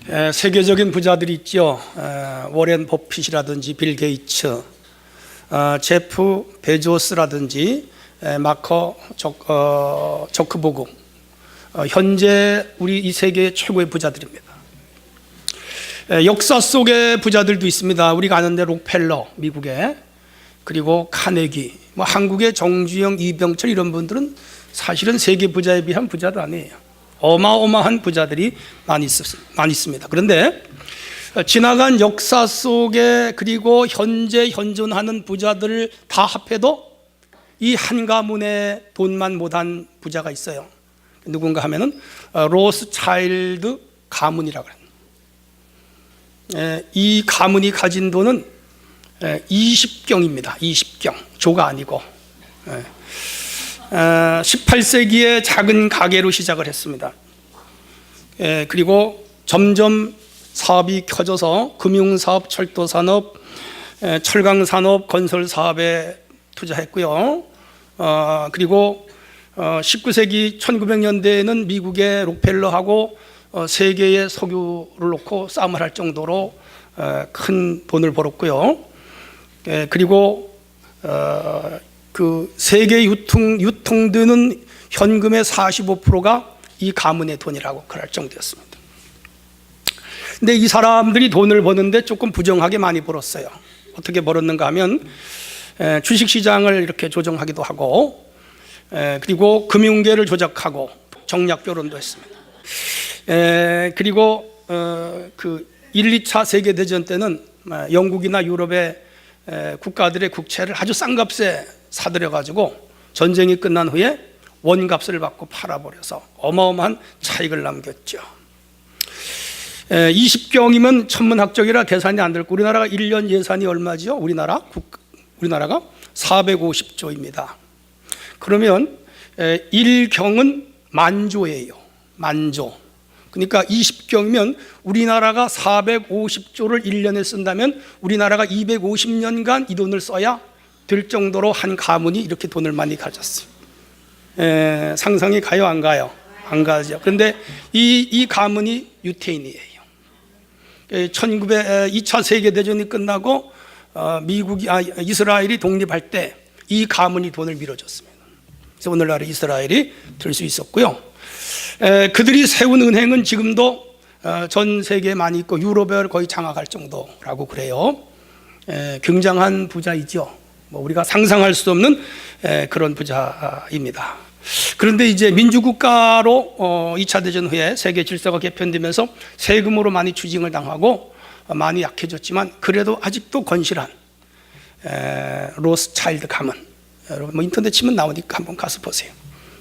세계적인 부자들이 있죠. 워렌 버핏이라든지 빌 게이츠, 제프 베조스라든지 마커 저크버그, 현재 우리 이 세계의 최고의 부자들입니다. 역사 속의 부자들도 있습니다. 우리가 아는데 록펠러 미국의, 그리고 카네기, 한국의 정주영, 이병철 이런 분들은 사실은 세계 부자에 비한 부자도 아니에요. 어마어마한 부자들이 많이 있습니다. 그런데 지나간 역사 속에, 그리고 현재 현존하는 부자들을 다 합해도 이 한 가문의 돈만 못한 부자가 있어요. 누군가 하면은 로스차일드 가문이라고 해요. 이 가문이 가진 돈은 20경입니다. 20경, 조가 아니고 18세기에 작은 가게로 시작을 했습니다. 그리고 점점 사업이 켜져서 금융사업, 철도산업, 철강산업, 건설사업에 투자했고요. 그리고 19세기 1900년대에는 미국의 록펠러하고 세계의 석유를 놓고 싸움을 할 정도로 큰 돈을 벌었고요. 그리고 그 세계 유통되는 현금의 45%가 이 가문의 돈이라고 그럴 정도였습니다. 근데 이 사람들이 돈을 버는데 조금 부정하게 많이 벌었어요. 어떻게 벌었는가 하면 주식시장을 이렇게 조정하기도 하고, 그리고 금융계를 조작하고 정략결혼도 했습니다. 그리고 그 1, 2차 세계대전 때는 영국이나 유럽의 국가들의 국채를 아주 싼 값에 사들여 가지고 전쟁이 끝난 후에 원값을 받고 팔아버려서 어마어마한 차익을 남겼죠. 20경이면 천문학적이라 계산이 안 될 거. 우리나라가 1년 예산이 얼마죠? 우리나라가 450조입니다. 그러면 1경은 만조예요. 만조. 그러니까 20경이면 우리나라가 450조를 1년에 쓴다면 우리나라가 250년간 이 돈을 써야 될 정도로 한 가문이 이렇게 돈을 많이 가졌어요. 상상이 가요, 안 가요? 안 가죠. 그런데 이 가문이 유태인이에요. 2차 세계대전이 끝나고 이스라엘이 독립할 때 이 가문이 돈을 밀어줬습니다. 그래서 오늘날 이스라엘이 될 수 있었고요. 그들이 세운 은행은 지금도 전 세계에 많이 있고 유럽을 거의 장악할 정도라고 그래요. 굉장한 부자이죠. 우리가 상상할 수 없는 그런 부자입니다. 그런데 이제 민주국가로 2차 대전 후에 세계 질서가 개편되면서 세금으로 많이 추징을 당하고 많이 약해졌지만 그래도 아직도 건실한 로스차일드 가문, 여러분 인터넷 치면 나오니까 한번 가서 보세요.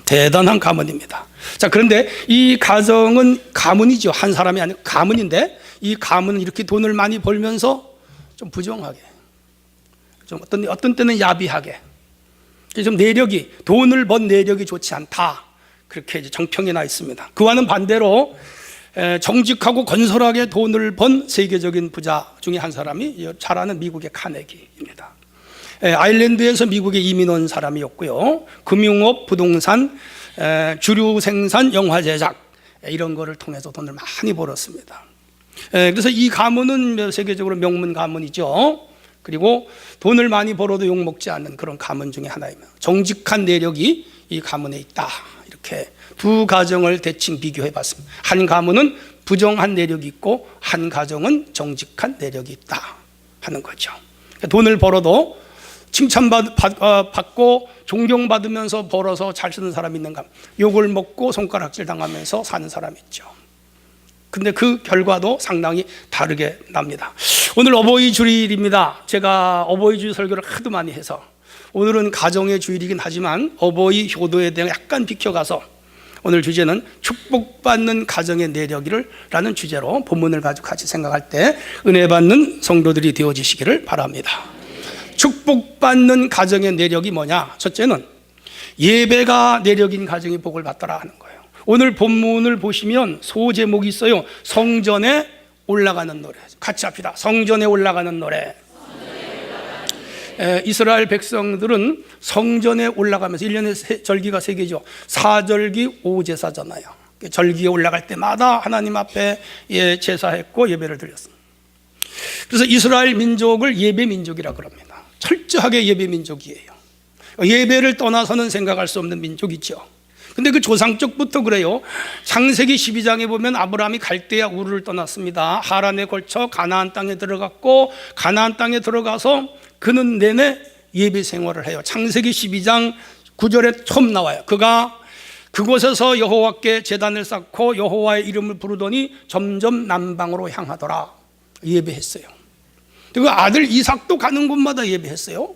대단한 가문입니다. 자, 그런데 이 가정은 가문이죠. 한 사람이 아니고 가문인데 이 가문은 이렇게 돈을 많이 벌면서 좀 부정하게, 좀 어떤 때는 야비하게, 좀 돈을 번 내력이 좋지 않다, 그렇게 이제 정평이 나 있습니다. 그와는 반대로 정직하고 건설하게 돈을 번 세계적인 부자 중에 한 사람이 잘 아는 미국의 카네기입니다. 아일랜드에서 미국에 이민 온 사람이었고요. 금융업, 부동산, 주류 생산, 영화 제작 이런 거를 통해서 돈을 많이 벌었습니다. 그래서 이 가문은 세계적으로 명문 가문이죠. 그리고 돈을 많이 벌어도 욕먹지 않는 그런 가문 중에 하나입니다. 정직한 내력이 이 가문에 있다. 이렇게 두 가정을 대칭 비교해 봤습니다. 한 가문은 부정한 내력이 있고 한 가정은 정직한 내력이 있다 하는 거죠. 돈을 벌어도 칭찬받고 존경받으면서 벌어서 잘 쓰는 사람이 있는가? 욕을 먹고 손가락질 당하면서 사는 사람이 있죠. 근데 그 결과도 상당히 다르게 납니다. 오늘 어버이 주일입니다. 제가 어버이 주일 설교를 하도 많이 해서 오늘은 가정의 주일이긴 하지만 어버이 효도에 대해 약간 비켜가서 오늘 주제는 축복받는 가정의 내력이를 라는 주제로 본문을 가지고 같이 생각할 때 은혜 받는 성도들이 되어지시기를 바랍니다. 축복받는 가정의 내력이 뭐냐? 첫째는 예배가 내력인 가정이 복을 받더라 하는 거예요. 오늘 본문을 보시면 소제목이 있어요. 성전에 올라가는 노래. 같이 합시다. 성전에 올라가는 노래. 이스라엘 백성들은 성전에 올라가면서 1년에 절기가 3개죠. 사절기, 오제사잖아요. 절기에 올라갈 때마다 하나님 앞에 제사했고 예배를 드렸습니다. 그래서 이스라엘 민족을 예배 민족이라 그럽니다. 철저하게 예배 민족이에요. 예배를 떠나서는 생각할 수 없는 민족이죠. 근데 그 조상적부터 그래요. 창세기 12장에 보면 아브라함이 갈대아 우르를 떠났습니다. 하란에 걸쳐 가나안 땅에 들어갔고, 가나안 땅에 들어가서 그는 내내 예배 생활을 해요. 창세기 12장 9절에 처음 나와요. 그가 그곳에서 여호와께 제단을 쌓고 여호와의 이름을 부르더니 점점 남방으로 향하더라. 예배했어요. 그리고 아들 이삭도 가는 곳마다 예배했어요.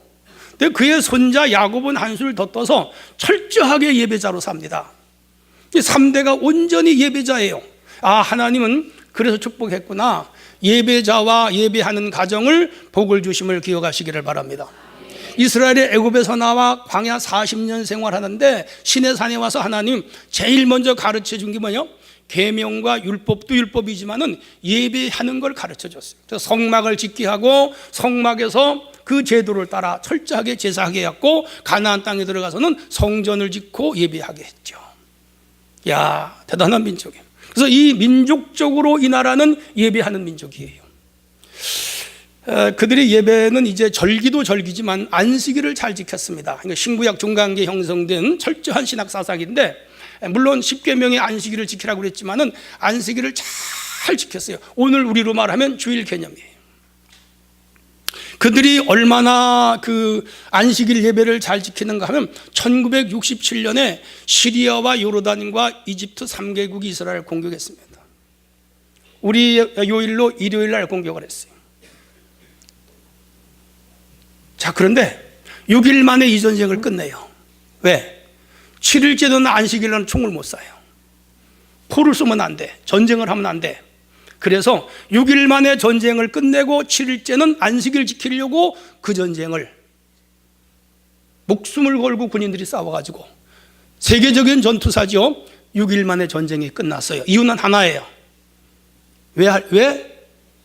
근데 그의 손자 야곱은 한술 더 떠서 철저하게 예배자로 삽니다. 3대가 온전히 예배자예요. 아, 하나님은 그래서 축복했구나. 예배자와 예배하는 가정을 복을 주심을 기억하시기를 바랍니다. 이스라엘의 애굽에서 나와 광야 40년 생활하는데 시내산에 와서 하나님 제일 먼저 가르쳐 준 게 뭐예요? 계명과 율법도 율법이지만은 예배하는 걸 가르쳐 줬어요. 그래서 성막을 짓게 하고 성막에서 그 제도를 따라 철저하게 제사하게 했고, 가나안 땅에 들어가서는 성전을 짓고 예배하게 했죠. 야, 대단한 민족이에요. 그래서 이 민족적으로 이 나라는 예배하는 민족이에요. 그들의 예배는 이제 절기도 절기지만 안식일을 잘 지켰습니다. 그러니까 신구약 중간기에 형성된 철저한 신학 사상인데, 물론 십계명의 안식일을 지키라고 그랬지만은 안식일을 잘 지켰어요. 오늘 우리로 말하면 주일 개념이에요. 그들이 얼마나 그 안식일 예배를 잘 지키는가 하면 1967년에 시리아와 요르단과 이집트 3개국이 이스라엘을 공격했습니다. 우리 요일로 일요일 날 공격을 했어요. 자, 그런데 6일 만에 이 전쟁을 끝내요. 왜? 7일째 되는 안식일에는 총을 못 쏴요. 포를 쏘면 안 돼. 전쟁을 하면 안 돼. 그래서 6일 만에 전쟁을 끝내고 7일째는 안식일 지키려고 그 전쟁을 목숨을 걸고 군인들이 싸워가지고 세계적인 전투사죠. 6일 만에 전쟁이 끝났어요. 이유는 하나예요. 왜?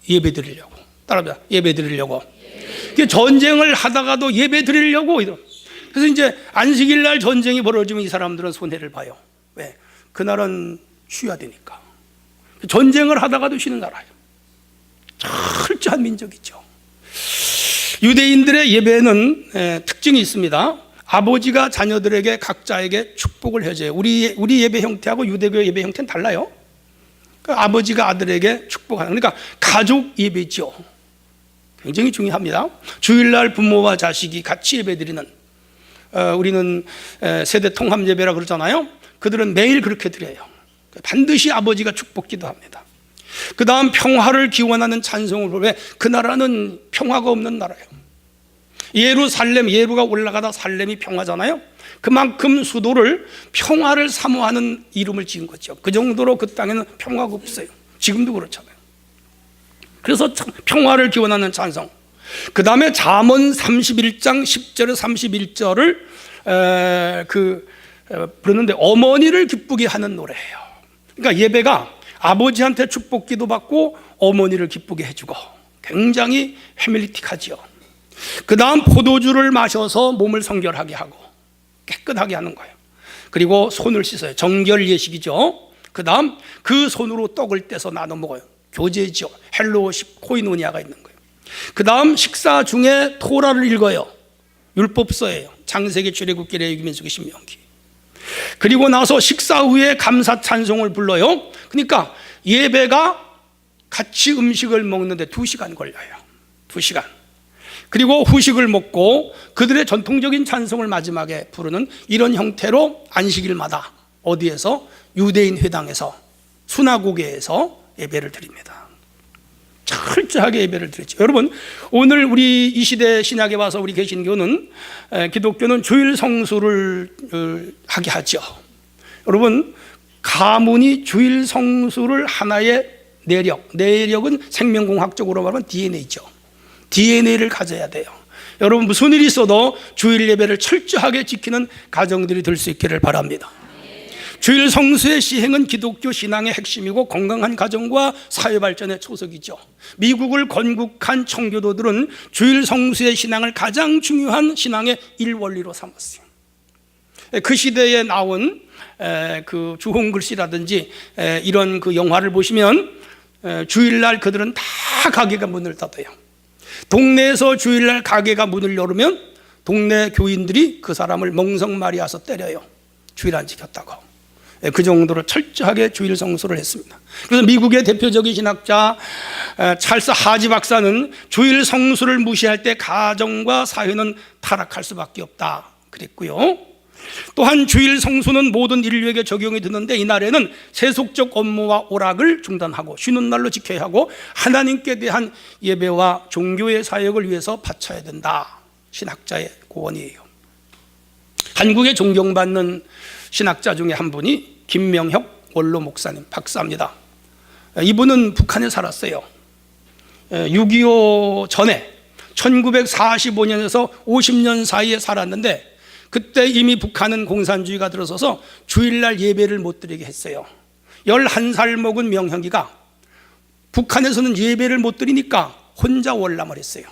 예배 드리려고. 따라합니다. 예배 드리려고. 전쟁을 하다가도 예배 드리려고. 그래서 이제 안식일 날 전쟁이 벌어지면 이 사람들은 손해를 봐요. 왜? 그날은 쉬어야 되니까. 전쟁을 하다가도 쉬는 나라예요. 철저한 민족이죠. 유대인들의 예배는 특징이 있습니다. 아버지가 자녀들에게 각자에게 축복을 해줘요. 우리 예배 형태하고 유대교 예배 형태는 달라요. 그러니까 아버지가 아들에게 축복하는, 그러니까 가족 예배죠. 굉장히 중요합니다. 주일날 부모와 자식이 같이 예배드리는, 우리는 세대 통합 예배라 그러잖아요. 그들은 매일 그렇게 드려요. 반드시 아버지가 축복 기도합니다. 그 다음 평화를 기원하는 찬송을 부르면, 그 나라는 평화가 없는 나라예요. 예루살렘, 예루가 올라가다 살렘이 평화잖아요. 그만큼 수도를 평화를 사모하는 이름을 지은 거죠. 그 정도로 그 땅에는 평화가 없어요. 지금도 그렇잖아요. 그래서 평화를 기원하는 찬송. 그 다음에 잠언 31장 10절에 31절을 부르는데 어머니를 기쁘게 하는 노래예요. 그러니까 예배가 아버지한테 축복 기도 받고 어머니를 기쁘게 해주고 굉장히 패밀리틱하죠. 그 다음 포도주를 마셔서 몸을 성결하게 하고 깨끗하게 하는 거예요. 그리고 손을 씻어요. 정결 예식이죠. 그 다음 그 손으로 떡을 떼서 나눠 먹어요. 교제죠. 헬로십 코이노니아가 있는 거예요. 그 다음 식사 중에 토라를 읽어요. 율법서예요. 창세기, 출애굽기, 레위기, 민수기, 신명기. 그리고 나서 식사 후에 감사 찬송을 불러요. 그러니까 예배가 같이 음식을 먹는데 2시간 걸려요. 2시간. 그리고 후식을 먹고 그들의 전통적인 찬송을 마지막에 부르는 이런 형태로 안식일마다 어디에서? 유대인 회당에서, 수나고게에서 예배를 드립니다. 철저하게 예배를 드렸죠. 여러분, 오늘 우리 이 시대 신약에 와서 우리 개신교는, 기독교는 주일 성수를 하게 하죠. 여러분, 가문이 주일 성수를 하나의 내력은 생명공학적으로 말하면 DNA죠. DNA를 가져야 돼요. 여러분, 무슨 일이 있어도 주일 예배를 철저하게 지키는 가정들이 될 수 있기를 바랍니다. 주일 성수의 시행은 기독교 신앙의 핵심이고 건강한 가정과 사회 발전의 초석이죠. 미국을 건국한 청교도들은 주일 성수의 신앙을 가장 중요한 신앙의 일원리로 삼았어요. 그 시대에 나온 그 주홍글씨라든지 이런 그 영화를 보시면 주일날 그들은 다 가게가 문을 닫아요. 동네에서 주일날 가게가 문을 열으면 동네 교인들이 그 사람을 멍석마리아서 때려요. 주일 안 지켰다고. 그 정도로 철저하게 주일 성수를 했습니다. 그래서 미국의 대표적인 신학자 찰스 하지 박사는 주일 성수를 무시할 때 가정과 사회는 타락할 수밖에 없다 그랬고요. 또한 주일 성수는 모든 인류에게 적용이 되는데 이날에는 세속적 업무와 오락을 중단하고 쉬는 날로 지켜야 하고 하나님께 대한 예배와 종교의 사역을 위해서 바쳐야 된다. 신학자의 고언이에요. 한국에 존경받는 신학자 중에 한 분이 김명혁 원로 목사님 박사입니다. 이분은 북한에 살았어요. 6.25 전에 1945년에서 50년 사이에 살았는데 그때 이미 북한은 공산주의가 들어서서 주일날 예배를 못 드리게 했어요. 11살 먹은 명혁이가 북한에서는 예배를 못 드리니까 혼자 월남을 했어요.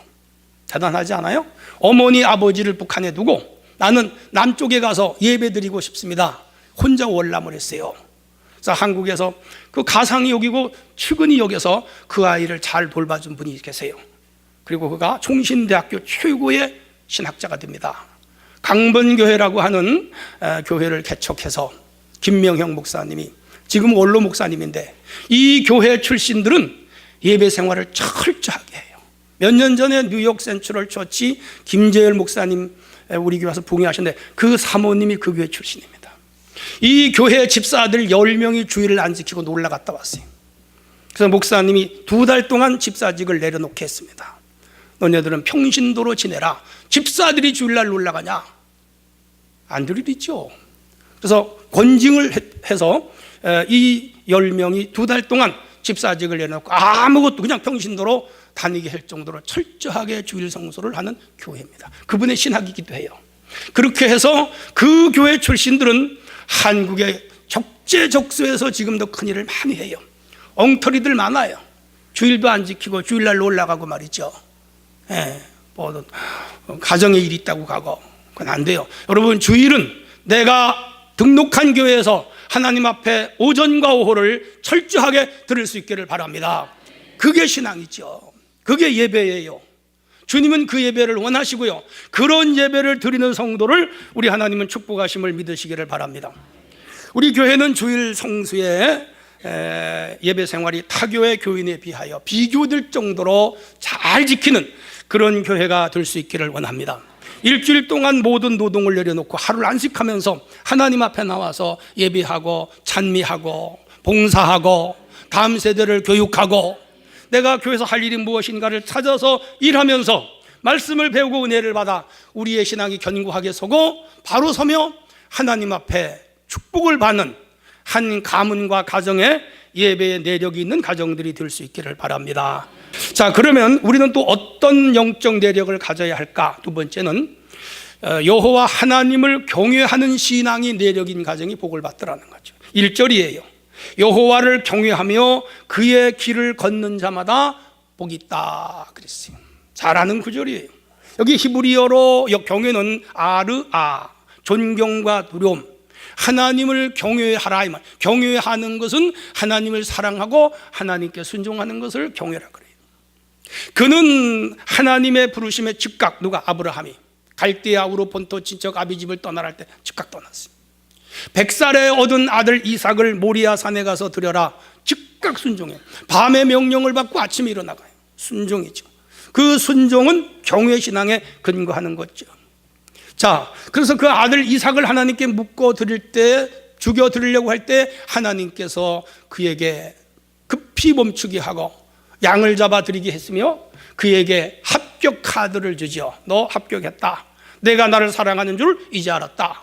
대단하지 않아요? 어머니 아버지를 북한에 두고 나는 남쪽에 가서 예배 드리고 싶습니다. 혼자 월남을 했어요. 그래서 한국에서 그 가상이 여기고 측은히 여겨서 그 아이를 잘 돌봐준 분이 계세요. 그리고 그가 총신대학교 최고의 신학자가 됩니다. 강번교회라고 하는 교회를 개척해서 김명형 목사님이 지금 원로 목사님인데 이 교회 출신들은 예배 생활을 철저하게 해요. 몇 년 전에 뉴욕 센트럴 처치 김재열 목사님 우리 교회 와서 봉해하셨는데 그 사모님이 그 교회 출신입니다. 이 교회 집사들 10명이 주일을 안 지키고 놀러 갔다 왔어요. 그래서 목사님이 2달 동안 집사직을 내려놓게 했습니다. 너네들은 평신도로 지내라. 집사들이 주일날 놀러 가냐? 안 될 일이죠. 그래서 권징을 해서 이 10명이 2달 동안 집사직을 내놓고 아무것도 그냥 평신도로 다니게 할 정도로 철저하게 주일 성수를 하는 교회입니다. 그분의 신학이기도 해요. 그렇게 해서 그 교회 출신들은 한국의 적재적소에서 지금도 큰일을 많이 해요. 엉터리들 많아요. 주일도 안 지키고 주일날 놀러 가고 말이죠. 뭐 가정에 일이 있다고 가고 그건 안 돼요. 여러분 주일은 내가 등록한 교회에서 하나님 앞에 오전과 오후를 철저하게 들을 수 있기를 바랍니다. 그게 신앙이죠. 그게 예배예요. 주님은 그 예배를 원하시고요. 그런 예배를 드리는 성도를 우리 하나님은 축복하심을 믿으시기를 바랍니다. 우리 교회는 주일 성수의 예배 생활이 타교회 교인에 비하여 비교될 정도로 잘 지키는 그런 교회가 될 수 있기를 원합니다. 일주일 동안 모든 노동을 내려놓고 하루를 안식하면서 하나님 앞에 나와서 예배하고 찬미하고 봉사하고 다음 세대를 교육하고 내가 교회에서 할 일이 무엇인가를 찾아서 일하면서 말씀을 배우고 은혜를 받아 우리의 신앙이 견고하게 서고 바로 서며 하나님 앞에 축복을 받는 한 가문과 가정에 예배의 내력이 있는 가정들이 될 수 있기를 바랍니다. 자, 그러면 우리는 또 어떤 영적 내력을 가져야 할까? 두 번째는 여호와 하나님을 경외하는 신앙이 내력인 가정이 복을 받더라는 거죠. 1절이에요. 여호와를 경외하며 그의 길을 걷는 자마다 복이 있다 그랬어요. 잘 아는 구절이에요. 여기 히브리어로 경외는 아르아, 존경과 두려움, 하나님을 경외하라. 경외하는 것은 하나님을 사랑하고 하나님께 순종하는 것을 경외라 그래요. 그는 하나님의 부르심에 즉각, 누가? 아브라함이 갈대아 우르 본토 친척 아비집을 떠나라 할 때 즉각 떠났어요. 100살에 얻은 아들 이삭을 모리아 산에 가서 드려라. 즉각 순종해요. 밤에 명령을 받고 아침에 일어나가요. 순종이죠. 그 순종은 경외신앙에 근거하는 거죠. 자, 그래서 그 아들 이삭을 하나님께 묶어 드릴 때, 죽여 드리려고 할 때 하나님께서 그에게 급히 멈추게 하고 양을 잡아 드리게 했으며 그에게 합격 카드를 주죠. 너 합격했다. 내가 나를 사랑하는 줄 이제 알았다.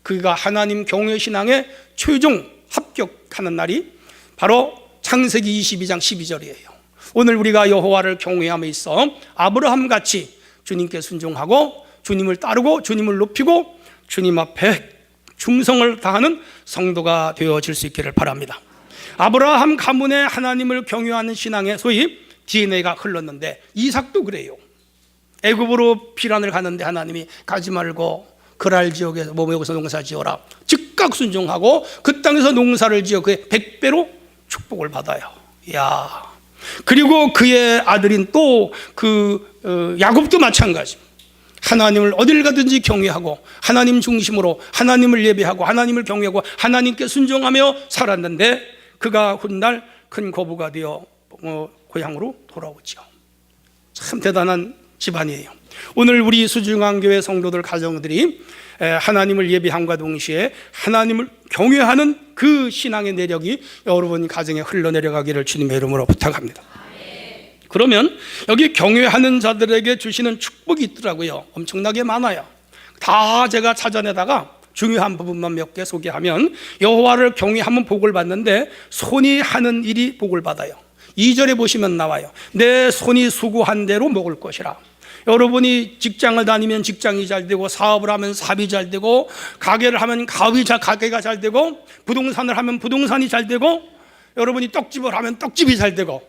그가 하나님 경외신앙에 최종 합격하는 날이 바로 창세기 22장 12절이에요. 오늘 우리가 여호와를 경외함에 있어 아브라함같이 주님께 순종하고 주님을 따르고 주님을 높이고 주님 앞에 충성을 다하는 성도가 되어질 수 있기를 바랍니다. 아브라함 가문에 하나님을 경외하는 신앙에 소위 DNA가 흘렀는데 이삭도 그래요. 애굽으로 피란을 가는데 하나님이 가지 말고 그랄 지역에서 여기서 농사 지어라. 즉각 순종하고 그 땅에서 농사를 지어 그의 100배로 축복을 받아요. 이야. 그리고 그의 아들인 또 야곱도 마찬가지입니다. 하나님을 어딜 가든지 경외하고 하나님 중심으로 하나님을 예배하고 하나님을 경외하고 하나님께 순종하며 살았는데 그가 훗날 큰 거부가 되어 고향으로 돌아오죠. 참 대단한 집안이에요. 오늘 우리 수중앙교회 성도들 가정들이 하나님을 예배함과 동시에 하나님을 경외하는 그 신앙의 내력이 여러분 가정에 흘러내려가기를 주님의 이름으로 부탁합니다. 그러면 여기 경외하는 자들에게 주시는 축복이 있더라고요. 엄청나게 많아요. 다 제가 찾아내다가 중요한 부분만 몇 개 소개하면, 여호와를 경외하면 복을 받는데 손이 하는 일이 복을 받아요. 2절에 보시면 나와요. 내 손이 수고한 대로 먹을 것이라. 여러분이 직장을 다니면 직장이 잘 되고, 사업을 하면 사업이 잘 되고, 가게를 하면 가게가 잘 되고, 부동산을 하면 부동산이 잘 되고, 여러분이 떡집을 하면 떡집이 잘 되고,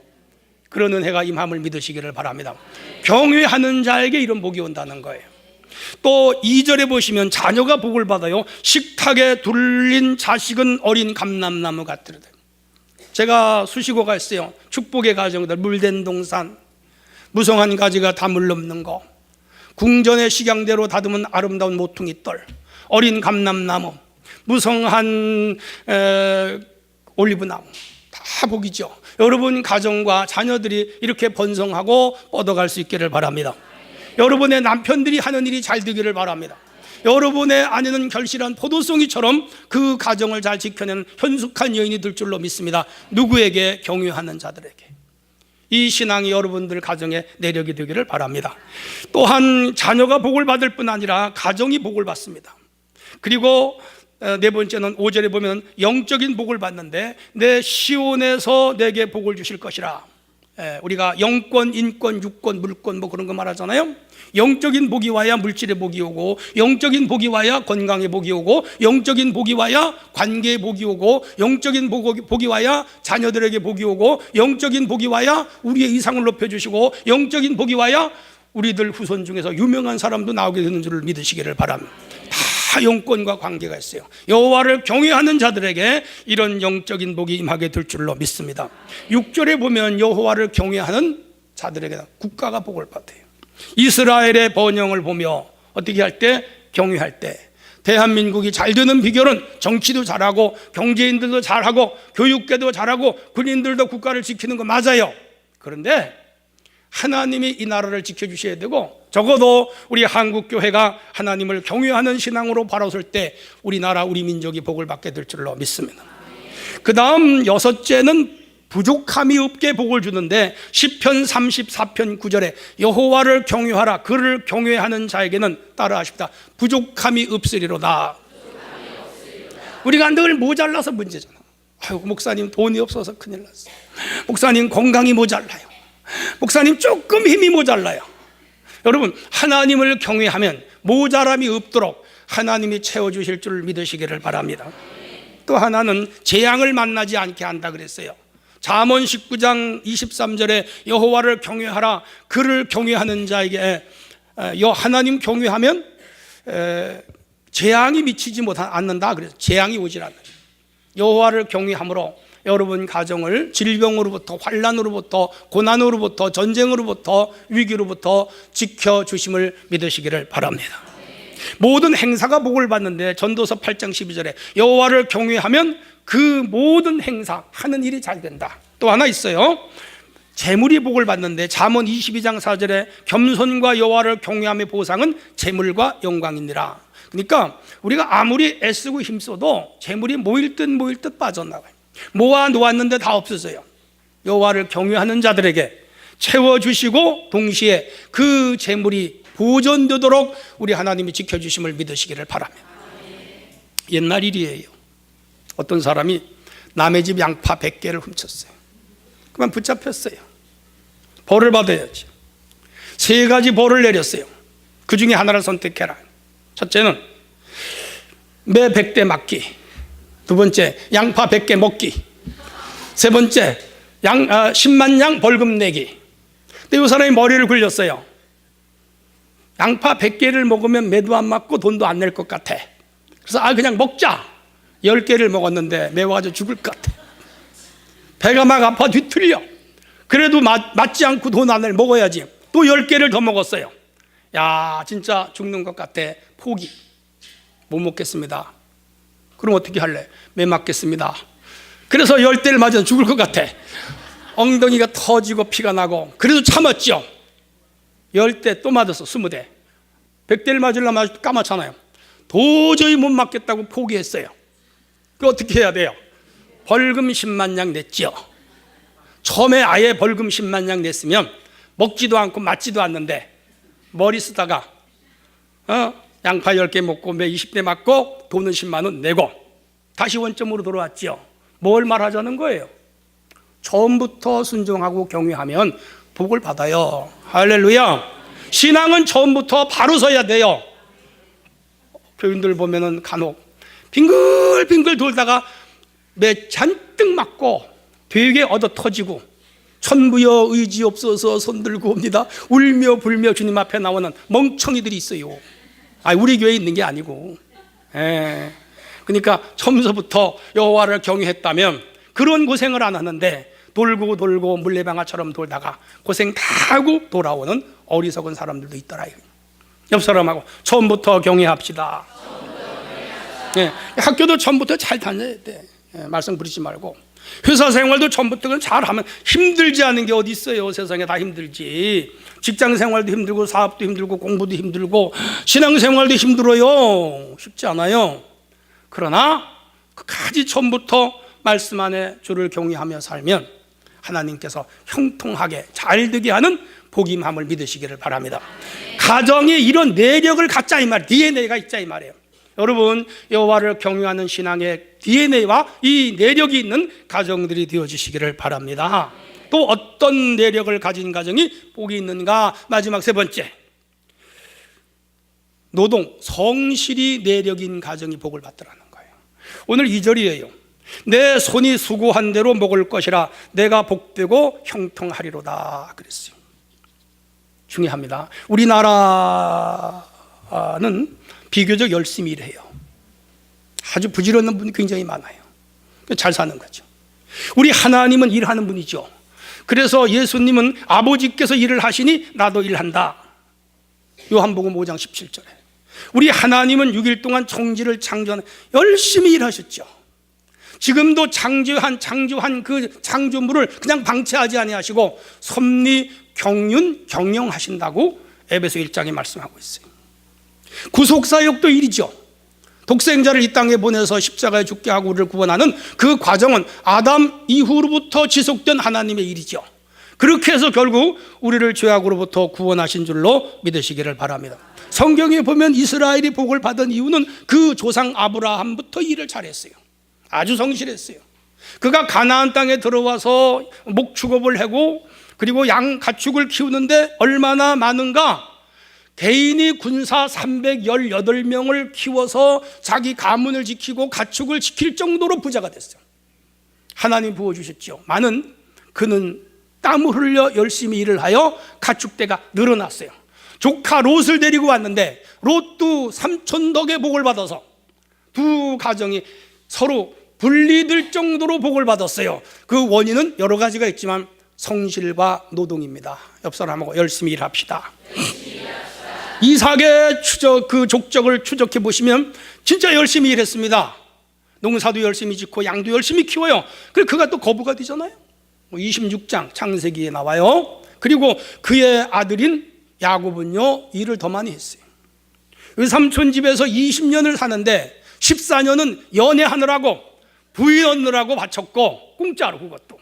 그런 은혜가 임함을 믿으시기를 바랍니다. 경외하는 자에게 이런 복이 온다는 거예요. 또 2절에 보시면 자녀가 복을 받아요. 식탁에 둘린 자식은 어린 감람나무 같으리다. 제가 수시고가 있어요. 축복의 가정들, 물된 동산, 무성한 가지가 다 물넘는 거, 궁전의 식양대로 다듬은 아름다운 모퉁이 떨, 어린 감람나무, 무성한 올리브나무, 다 복이죠. 여러분 가정과 자녀들이 이렇게 번성하고 뻗어갈 수 있기를 바랍니다. 여러분의 남편들이 하는 일이 잘 되기를 바랍니다. 여러분의 아내는 결실한 포도송이처럼 그 가정을 잘 지켜내는 현숙한 여인이 될 줄로 믿습니다. 누구에게? 경외하는 자들에게. 이 신앙이 여러분들 가정에 내력이 되기를 바랍니다. 또한 자녀가 복을 받을 뿐 아니라 가정이 복을 받습니다. 그리고 네 번째는 5절에 보면 영적인 복을 받는데 내 시온에서 내게 복을 주실 것이라. 우리가 영권, 인권, 육권, 물권 그런 거 말하잖아요. 영적인 복이 와야 물질의 복이 오고, 영적인 복이 와야 건강의 복이 오고, 영적인 복이 와야 관계의 복이 오고, 영적인 복이 와야 자녀들에게 복이 오고, 영적인 복이 와야 우리의 이상을 높여주시고, 영적인 복이 와야 우리들 후손 중에서 유명한 사람도 나오게 되는 줄을 믿으시기를 바랍니다. 다 영권과 관계가 있어요. 여호와를 경외하는 자들에게 이런 영적인 복이 임하게 될 줄로 믿습니다. 6절에 보면 여호와를 경외하는 자들에게 국가가 복을 받아요. 이스라엘의 번영을 보며 어떻게 할 때? 경외할 때. 대한민국이 잘 되는 비결은 정치도 잘하고 경제인들도 잘하고 교육계도 잘하고 군인들도 국가를 지키는 거 맞아요. 그런데 하나님이 이 나라를 지켜주셔야 되고, 적어도 우리 한국교회가 하나님을 경외하는 신앙으로 바라설 때 우리나라 우리 민족이 복을 받게 될 줄로 믿습니다. 그 다음 6제는 부족함이 없게 복을 주는데, 시편 34편 9절에 여호와를 경외하라. 그를 경외하는 자에게는 따라하십니다. 부족함이 없으리로다. 우리가 늘 모자라서 문제잖아. 아이고, 목사님 돈이 없어서 큰일 났어요. 목사님 건강이 모자라요. 목사님 조금 힘이 모자라요. 여러분, 하나님을 경외하면 모자람이 없도록 하나님이 채워주실 줄 믿으시기를 바랍니다. 또 하나는 재앙을 만나지 않게 한다 그랬어요. 잠언 19장 23절에 여호와를 경외하라. 그를 경외하는 자에게, 하나님 경외하면 재앙이 미치지 않는다 그래서 재앙이 오질 않아요. 여호와를 경외함으로 여러분 가정을 질병으로부터, 환난으로부터, 고난으로부터, 전쟁으로부터, 위기로부터 지켜주심을 믿으시기를 바랍니다. 모든 행사가 복을 받는데 전도서 8장 12절에 여호와를 경외하면 그 모든 행사, 하는 일이 잘 된다. 또 하나 있어요. 재물이 복을 받는데 잠언 22장 4절에 겸손과 여호와를 경외함의 보상은 재물과 영광이니라. 그러니까 우리가 아무리 애쓰고 힘써도 재물이 모일 듯 빠져나가요. 모아 놓았는데 다 없어져요. 여호와를 경외하는 자들에게 채워주시고 동시에 그 재물이 보존되도록 우리 하나님이 지켜주심을 믿으시기를 바랍니다. 옛날 일이에요. 어떤 사람이 남의 집 양파 100개를 훔쳤어요. 그만 붙잡혔어요. 벌을 받아야지. 3가지 벌을 내렸어요. 그 중에 하나를 선택해라. 첫째는 매 100대 맞기, 두 번째 양파 100개 먹기, 세 번째 10만 양 벌금 내기. 근데 이 사람이 머리를 굴렸어요. 양파 100개를 먹으면 매도 안 맞고 돈도 안 낼 것 같아. 그래서 그냥 먹자. 10개를 먹었는데 매워가지고 죽을 것 같아. 배가 막 아파 뒤틀려. 그래도 맞지 않고 돈 안 낼 먹어야지. 또 10개를 더 먹었어요. 야, 진짜 죽는 것 같아. 포기. 못 먹겠습니다. 그럼 어떻게 할래? 매 맞겠습니다. 그래서 10대를 맞아서 죽을 것 같아. 엉덩이가 터지고 피가 나고. 그래도 참았죠. 10대 또 맞았어. 20대. 100대를 맞으려면 까맣잖아요. 도저히 못 맞겠다고 포기했어요. 그 어떻게 해야 돼요? 벌금 10만 냥 냈죠. 처음에 아예 벌금 10만 냥 냈으면 먹지도 않고 맞지도 않는데 머리 쓰다가 양파 10개 먹고 매 20대 맞고 돈은 10만 원 내고 다시 원점으로 돌아왔죠. 뭘 말하자는 거예요? 처음부터 순종하고 경외하면 복을 받아요. 할렐루야. 신앙은 처음부터 바로 서야 돼요. 교인들 보면은 간혹 빙글빙글 돌다가 매 잔뜩 맞고 되게 얻어 터지고 천부여 의지 없어서 손들고 옵니다. 울며 불며 주님 앞에 나오는 멍청이들이 있어요. 우리 교회에 있는 게 아니고. 그러니까 처음부터 여호와를 경외했다면 그런 고생을 안 하는데 돌고 돌고 물레방아처럼 돌다가 고생 다 하고 돌아오는 어리석은 사람들도 있더라. 옆 사람하고 처음부터 경외합시다. 학교도 처음부터 잘 다녀야 돼. 말썽 부리지 말고. 회사 생활도 처음부터 잘하면 힘들지 않은 게 어디 있어요. 세상에 다 힘들지. 직장 생활도 힘들고 사업도 힘들고 공부도 힘들고 신앙생활도 힘들어요. 쉽지 않아요. 그러나 끝까지 처음부터 말씀 안에 주를 경외하며 살면 하나님께서 형통하게 잘 되게 하는 복임함을 믿으시기를 바랍니다. 가정에 이런 내력을 갖자 이 말, DNA가 있자 이 말이에요. 여러분, 여호와를 경외하는 신앙의 DNA와 이 내력이 있는 가정들이 되어주시기를 바랍니다. 또 어떤 내력을 가진 가정이 복이 있는가? 마지막 세 번째, 노동, 성실히 내력인 가정이 복을 받더라는 거예요. 오늘 2절이에요. 내 손이 수고한 대로 먹을 것이라 내가 복되고 형통하리로다 그랬어요. 중요합니다. 우리나라는 비교적 열심히 일해요. 아주 부지런한 분이 굉장히 많아요. 잘 사는 거죠. 우리 하나님은 일하는 분이죠. 그래서 예수님은 아버지께서 일을 하시니 나도 일한다. 요한복음 5장 17절에 우리 하나님은 6일 동안 천지를 창조하는 열심히 일하셨죠. 지금도 창조한 그 창조물을 그냥 방치하지 아니하시고 섭리, 경륜, 경영하신다고 에베소 1장에 말씀하고 있어요. 구속사역도 일이죠. 독생자를 이 땅에 보내서 십자가에 죽게 하고 우리를 구원하는 그 과정은 아담 이후로부터 지속된 하나님의 일이죠. 그렇게 해서 결국 우리를 죄악으로부터 구원하신 줄로 믿으시기를 바랍니다. 성경에 보면 이스라엘이 복을 받은 이유는 그 조상 아브라함부터 일을 잘했어요. 아주 성실했어요. 그가 가나안 땅에 들어와서 목축업을 하고 그리고 양 가축을 키우는데 얼마나 많은가? 개인이 군사 318명을 키워서 자기 가문을 지키고 가축을 지킬 정도로 부자가 됐어요. 하나님 부어주셨죠. 많은 그는 땀을 흘려 열심히 일을 하여 가축대가 늘어났어요. 조카 롯을 데리고 왔는데 롯도 삼촌 덕에 복을 받아서 두 가정이 서로 분리될 정도로 복을 받았어요. 그 원인은 여러 가지가 있지만 성실과 노동입니다. 옆 사람하고 열심히 일합시다. 이삭의 그 족적을 추적해 보시면 진짜 열심히 일했습니다. 농사도 열심히 짓고 양도 열심히 키워요. 그래서 그가 또 거부가 되잖아요. 26장 창세기에 나와요. 그리고 그의 아들인 야곱은요 일을 더 많이 했어요. 삼촌 집에서 20년을 사는데 14년은 연애하느라고 부인 얻느라고 바쳤고 공짜로 그것도.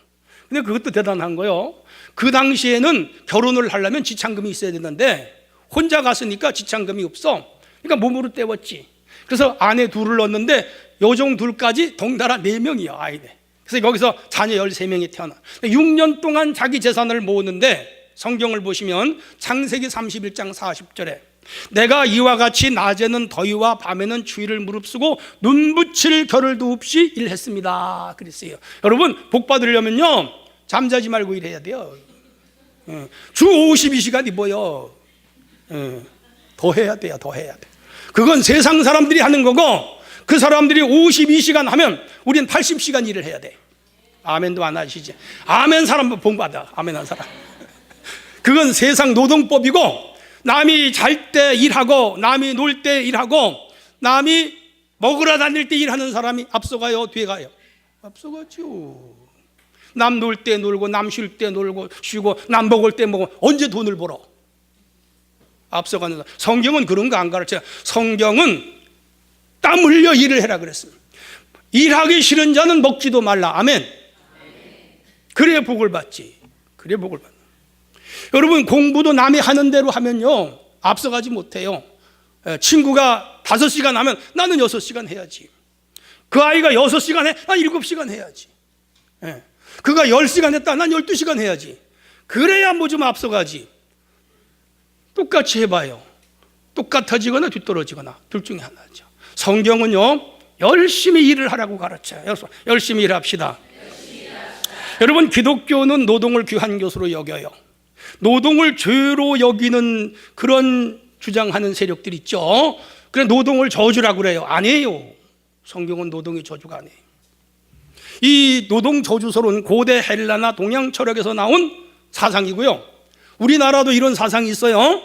근데 그것도 대단한 거요. 그 당시에는 결혼을 하려면 지참금이 있어야 되는데 혼자 갔으니까 지참금이 없어. 그러니까 몸으로 때웠지. 그래서 아내 둘을 넣었는데 여종 둘까지 덩달아 4명이야 아이들. 그래서 여기서 자녀 13명이 태어나. 6년 동안 자기 재산을 모으는데 성경을 보시면 창세기 31장 40절에 내가 이와 같이 낮에는 더위와 밤에는 추위를 무릅쓰고 눈붙일 겨를도 없이 일했습니다 그랬어요. 여러분 복 받으려면요 잠자지 말고 일해야 돼요. 주 52시간 입어요. 더 해야 돼요. 더 해야 돼. 그건 세상 사람들이 하는 거고, 그 사람들이 52시간 하면 우리는 80시간 일을 해야 돼. 아멘도 안 하시지. 아멘 사람 본받아. 아멘 한 사람. 그건 세상 노동법이고, 남이 잘 때 일하고, 남이 놀 때 일하고, 남이 먹으러 다닐 때 일하는 사람이 앞서가요, 뒤에 가요? 앞서가죠. 남 놀 때 놀고, 남 쉴 때 놀고 쉬고, 남 먹을 때 먹고, 언제 돈을 벌어? 앞서가는 사람. 성경은 그런 거 안 가르쳐요. 성경은 땀 흘려 일을 해라 그랬습니다. 일하기 싫은 자는 먹지도 말라. 아멘. 그래야 복을 받지. 그래야 복을 받는. 여러분, 공부도 남이 하는 대로 하면요, 앞서가지 못해요. 친구가 5시간 하면 나는 6시간 해야지. 그 아이가 6시간 해, 난 7시간 해야지. 그가 10시간 했다, 난 12시간 해야지. 그래야 뭐 좀 앞서가지. 똑같이 해봐요. 똑같아지거나 뒤떨어지거나 둘 중에 하나죠. 성경은요, 열심히 일을 하라고 가르쳐요. 열심히 일합시다. 여러분, 기독교는 노동을 귀한 것으로 여겨요. 노동을 죄로 여기는 그런 주장하는 세력들 있죠. 그래, 노동을 저주라고 그래요. 아니에요. 성경은 노동이 저주가 아니에요. 이 노동 저주설은 고대 헬라나 동양 철학에서 나온 사상이고요. 우리나라도 이런 사상이 있어요.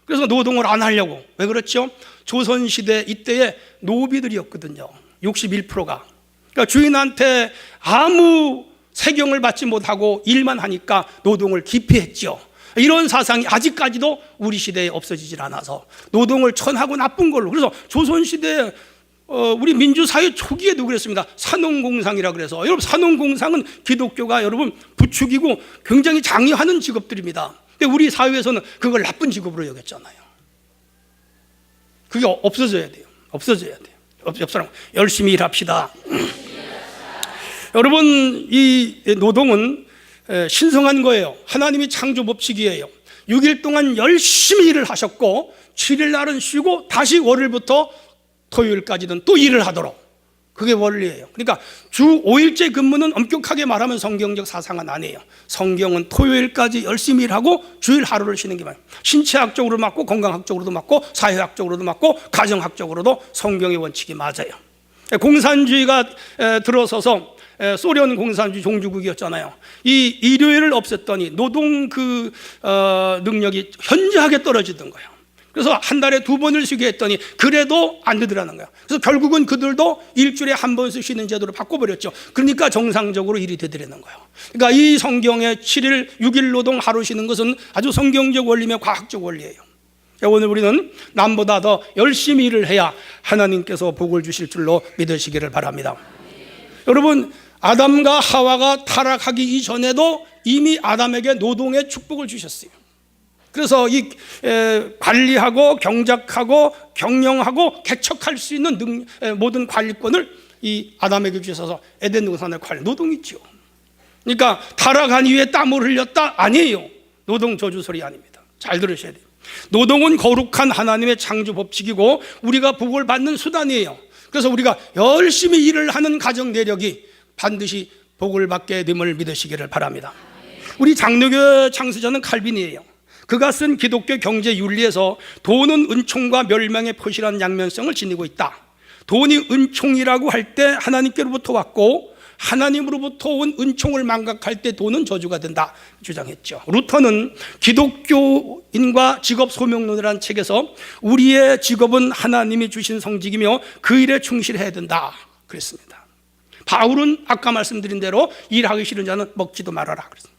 그래서 노동을 안 하려고. 왜 그렇죠? 조선시대 이때의 노비들이었거든요. 61%가. 그러니까 주인한테 아무 세경을 받지 못하고 일만 하니까 노동을 기피했죠. 이런 사상이 아직까지도 우리 시대에 없어지질 않아서 노동을 천하고 나쁜 걸로. 그래서 조선시대 우리 민주사회 초기에도 그랬습니다. 산업공상이라 그래서. 여러분, 산업공상은 기독교가 여러분 부추기고 굉장히 장려하는 직업들입니다. 근데 우리 사회에서는 그걸 나쁜 직업으로 여겼잖아요. 그게 없어져야 돼요. 없어져야 돼요. 옆 사람 열심히 일합시다. 여러분, 이 노동은 신성한 거예요. 하나님이 창조 법칙이에요. 6일 동안 열심히 일을 하셨고 7일 날은 쉬고 다시 월요일부터 토요일까지는 또 일을 하도록. 그게 원리예요. 그러니까 주 5일째 근무는 엄격하게 말하면 성경적 사상은 아니에요. 성경은 토요일까지 열심히 일하고 주일 하루를 쉬는 게 맞아요. 신체학적으로 맞고 건강학적으로도 맞고 사회학적으로도 맞고 가정학적으로도 성경의 원칙이 맞아요. 공산주의가 들어서서 소련 공산주의 종주국이었잖아요. 이 일요일을 없앴더니 노동 능력이 현저하게 떨어지던 거예요. 그래서 한 달에 2번을 쉬게 했더니 그래도 안 되더라는 거예요. 그래서 결국은 그들도 일주일에 한 번씩 쉬는 제도로 바꿔버렸죠. 그러니까 정상적으로 일이 되더라는 거예요. 그러니까 이 성경의 7일, 6일 노동 하루 쉬는 것은 아주 성경적 원리며 과학적 원리예요. 오늘 우리는 남보다 더 열심히 일을 해야 하나님께서 복을 주실 줄로 믿으시기를 바랍니다. 여러분, 아담과 하와가 타락하기 이전에도 이미 아담에게 노동의 축복을 주셨어요. 그래서 이 관리하고 경작하고 경영하고 개척할 수 있는 모든 관리권을 이 아담에게 주셔서 에덴 동산의 관리, 노동이죠. 그러니까 타락한 이후에 땀을 흘렸다? 아니에요. 노동 저주설이 아닙니다. 잘 들으셔야 돼요. 노동은 거룩한 하나님의 창조 법칙이고 우리가 복을 받는 수단이에요. 그래서 우리가 열심히 일을 하는 가정 내력이 반드시 복을 받게 됨을 믿으시기를 바랍니다. 우리 장로교 창시자는 칼빈이에요. 그가 쓴 기독교 경제 윤리에서 돈은 은총과 멸망의 표시라는 양면성을 지니고 있다. 돈이 은총이라고 할 때 하나님께로부터 왔고 하나님으로부터 온 은총을 망각할 때 돈은 저주가 된다 주장했죠. 루터는 기독교인과 직업 소명론이라는 책에서 우리의 직업은 하나님이 주신 성직이며 그 일에 충실해야 된다 그랬습니다. 바울은 아까 말씀드린 대로 일하기 싫은 자는 먹지도 말아라 그랬습니다.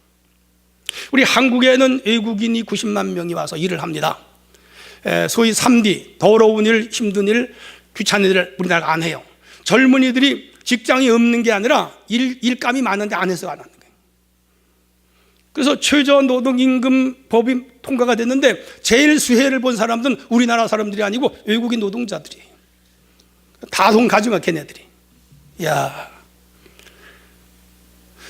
우리 한국에는 외국인이 90만 명이 와서 일을 합니다. 소위 3D, 더러운 일, 힘든 일, 귀찮은 일을 우리나라가 안 해요. 젊은이들이 직장이 없는 게 아니라 일감이 많은데 안 해서 안 하는 거예요. 그래서 최저노동임금 법이 통과가 됐는데 제일 수혜를 본 사람들은 우리나라 사람들이 아니고 외국인 노동자들이에요. 다 돈 가져가 걔네들이. 야,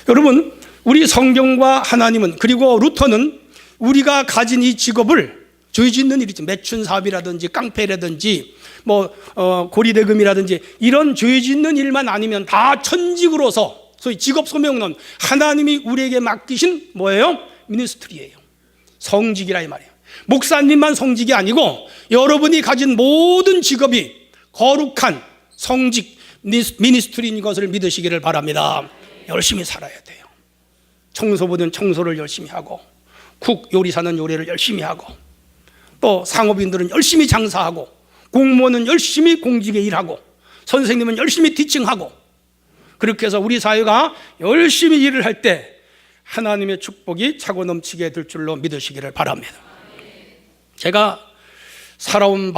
여러분, 우리 성경과 하나님은, 그리고 루터는 우리가 가진 이 직업을 죄 짓는 일이지, 매춘 사업이라든지 깡패라든지 고리대금이라든지 이런 죄 짓는 일만 아니면 다 천직으로서, 소위 직업 소명론, 하나님이 우리에게 맡기신 뭐예요? 미니스트리예요. 성직이라 이 말이에요. 목사님만 성직이 아니고 여러분이 가진 모든 직업이 거룩한 성직 미니스트리인 것을 믿으시기를 바랍니다. 열심히 살아야 돼요. 청소부는 청소를 열심히 하고, 국 요리사는 요리를 열심히 하고, 또 상업인들은 열심히 장사하고, 공무원은 열심히 공직에 일하고, 선생님은 열심히 티칭하고, 그렇게 해서 우리 사회가 열심히 일을 할 때 하나님의 축복이 차고 넘치게 될 줄로 믿으시기를 바랍니다. 제가 살아온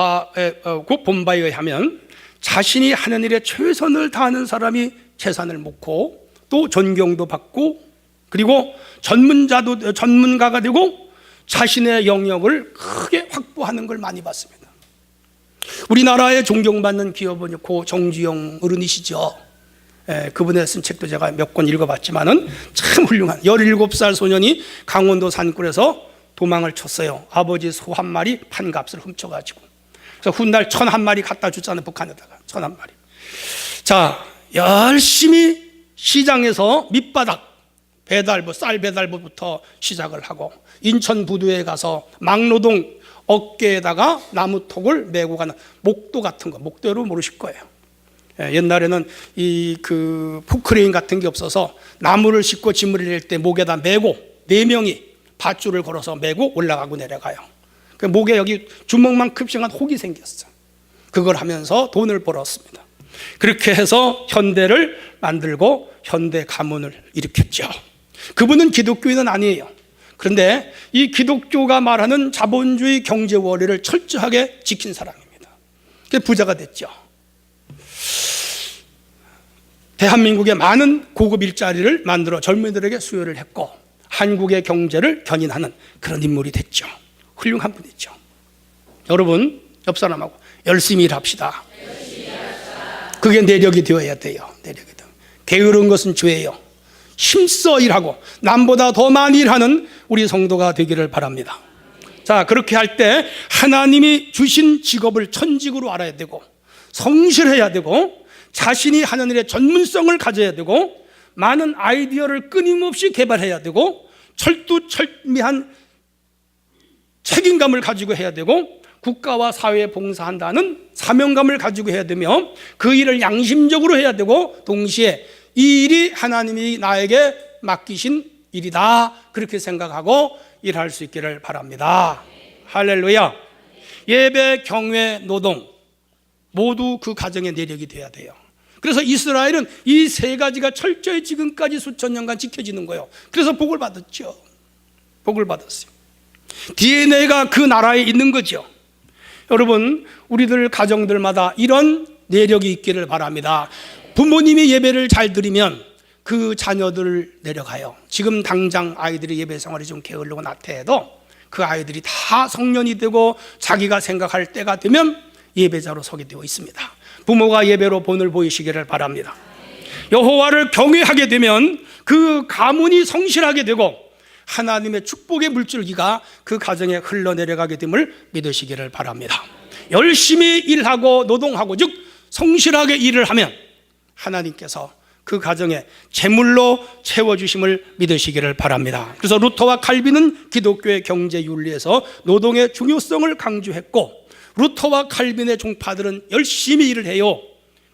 본 바에 의하면 자신이 하는 일에 최선을 다하는 사람이 재산을 먹고 또 존경도 받고, 그리고 전문가가 되고 자신의 영역을 크게 확보하는 걸 많이 봤습니다. 우리나라에 존경받는 기업은 고 정주영 어른이시죠. 그분의 쓴 책도 제가 몇 권 읽어봤지만은 참 훌륭한 17살 소년이 강원도 산골에서 도망을 쳤어요. 아버지 소 한 마리 판값을 훔쳐가지고. 그래서 훗날 1,001마리 갖다 줬잖아요. 북한에다가 1,001마리. 자, 열심히 시장에서 밑바닥 배달부, 쌀 배달부부터 시작을 하고, 인천 부두에 가서 막노동 어깨에다가 나무톡을 메고 가는 목도 같은 거, 목도로 모르실 거예요. 옛날에는 포크레인 같은 게 없어서 나무를 싣고 짐을 낼 때 목에다 메고 4명이 밧줄을 걸어서 메고 올라가고 내려가요. 그 목에 여기 주먹만큼씩한 혹이 생겼어. 그걸 하면서 돈을 벌었습니다. 그렇게 해서 현대를 만들고 현대 가문을 일으켰죠. 그분은 기독교인은 아니에요. 그런데 이 기독교가 말하는 자본주의 경제 원리를 철저하게 지킨 사람입니다. 그래서 부자가 됐죠. 대한민국의 많은 고급 일자리를 만들어 젊은이들에게 수요를 했고, 한국의 경제를 견인하는 그런 인물이 됐죠. 훌륭한 분이죠. 여러분, 옆 사람하고 열심히 일합시다. 그게 내력이 되어야 돼요. 내력이 되어. 게으른 것은 죄예요. 힘써 일하고 남보다 더 많이 일하는 우리 성도가 되기를 바랍니다. 자, 그렇게 할 때 하나님이 주신 직업을 천직으로 알아야 되고, 성실해야 되고, 자신이 하는 일에 전문성을 가져야 되고, 많은 아이디어를 끊임없이 개발해야 되고, 철두철미한 책임감을 가지고 해야 되고, 국가와 사회에 봉사한다는 사명감을 가지고 해야 되며, 그 일을 양심적으로 해야 되고, 동시에 이 일이 하나님이 나에게 맡기신 일이다, 그렇게 생각하고 일할 수 있기를 바랍니다. 할렐루야. 예배, 경외, 노동 모두 그 가정의 내력이 돼야 돼요. 그래서 이스라엘은 이 3가지가 철저히 지금까지 수천 년간 지켜지는 거예요. 그래서 복을 받았죠. 복을 받았어요. DNA가 그 나라에 있는 거죠. 여러분, 우리들 가정들마다 이런 내력이 있기를 바랍니다. 부모님이 예배를 잘 드리면 그 자녀들 내려가요. 지금 당장 아이들이 예배 생활이 좀 게으르고 나태해도 그 아이들이 다 성년이 되고 자기가 생각할 때가 되면 예배자로 서게 되어 있습니다. 부모가 예배로 본을 보이시기를 바랍니다. 여호와를 경외하게 되면 그 가문이 성실하게 되고 하나님의 축복의 물줄기가 그 가정에 흘러내려가게 됨을 믿으시기를 바랍니다. 열심히 일하고 노동하고, 즉 성실하게 일을 하면 하나님께서 그 가정에 재물로 채워주심을 믿으시기를 바랍니다. 그래서 루터와 칼빈은 기독교의 경제 윤리에서 노동의 중요성을 강조했고, 루터와 칼빈의 종파들은 열심히 일을 해요.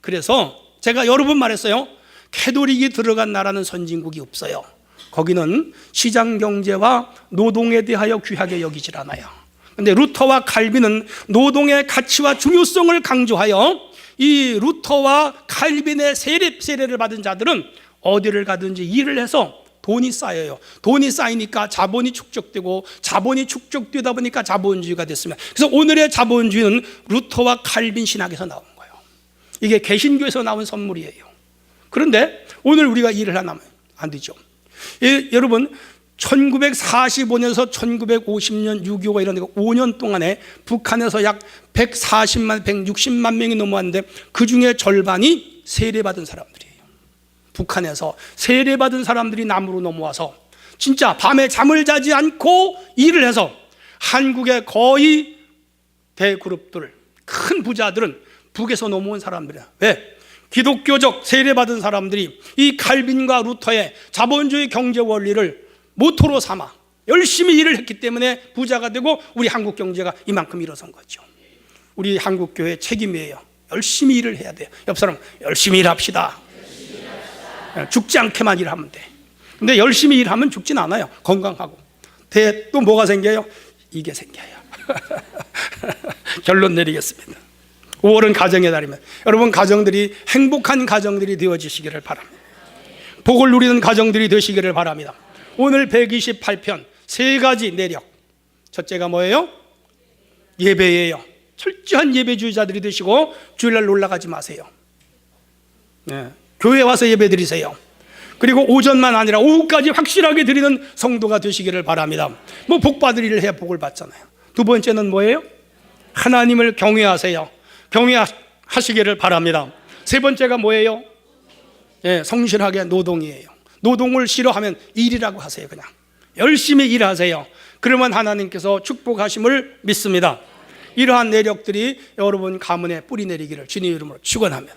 그래서 제가 여러 번 말했어요. 캐톨릭이 들어간 나라는 선진국이 없어요. 거기는 시장 경제와 노동에 대하여 귀하게 여기질 않아요. 그런데 루터와 칼빈은 노동의 가치와 중요성을 강조하여 이 루터와 칼빈의 세례를 받은 자들은 어디를 가든지 일을 해서 돈이 쌓여요. 돈이 쌓이니까 자본이 축적되고, 자본이 축적되다 보니까 자본주의가 됐습니다. 그래서 오늘의 자본주의는 루터와 칼빈 신학에서 나온 거예요. 이게 개신교에서 나온 선물이에요. 그런데 오늘 우리가 일을 하면 안 되죠. 여러분, 1945년에서 1950년 6.25가 일어나고 5년 동안에 북한에서 약 140만, 160만 명이 넘어왔는데 그 중에 절반이 세례받은 사람들이에요. 북한에서 세례받은 사람들이 남으로 넘어와서 진짜 밤에 잠을 자지 않고 일을 해서 한국의 거의 대그룹들, 큰 부자들은 북에서 넘어온 사람들이야. 왜? 기독교적 세례받은 사람들이 이 칼빈과 루터의 자본주의 경제 원리를 모토로 삼아 열심히 일을 했기 때문에 부자가 되고 우리 한국 경제가 이만큼 일어선 거죠. 우리 한국 교회 책임이에요. 열심히 일을 해야 돼요. 옆 사람 열심히 일합시다. 죽지 않게만 일하면 돼. 근데 열심히 일하면 죽진 않아요. 건강하고. 또 뭐가 생겨요? 이게 생겨요. 결론 내리겠습니다. 5월은 가정의 달입니다. 여러분 가정들이 행복한 가정들이 되어지시기를 바랍니다. 복을 누리는 가정들이 되시기를 바랍니다. 오늘 128편 3가지 내력. 첫째가 뭐예요? 예배예요. 철저한 예배주의자들이 되시고 주일날 놀러가지 마세요. 교회 와서 예배 드리세요. 그리고 오전만 아니라 오후까지 확실하게 드리는 성도가 되시기를 바랍니다. 뭐 복 받을 일을 해야 복을 받잖아요. 두 번째는 뭐예요? 하나님을 경외하세요. 경외하시기를 바랍니다. 세 번째가 뭐예요? 성실하게 노동이에요. 노동을 싫어하면 일이라고 하세요. 그냥 열심히 일하세요. 그러면 하나님께서 축복하심을 믿습니다. 이러한 내력들이 여러분 가문에 뿌리 내리기를 주님의 이름으로 축원합니다.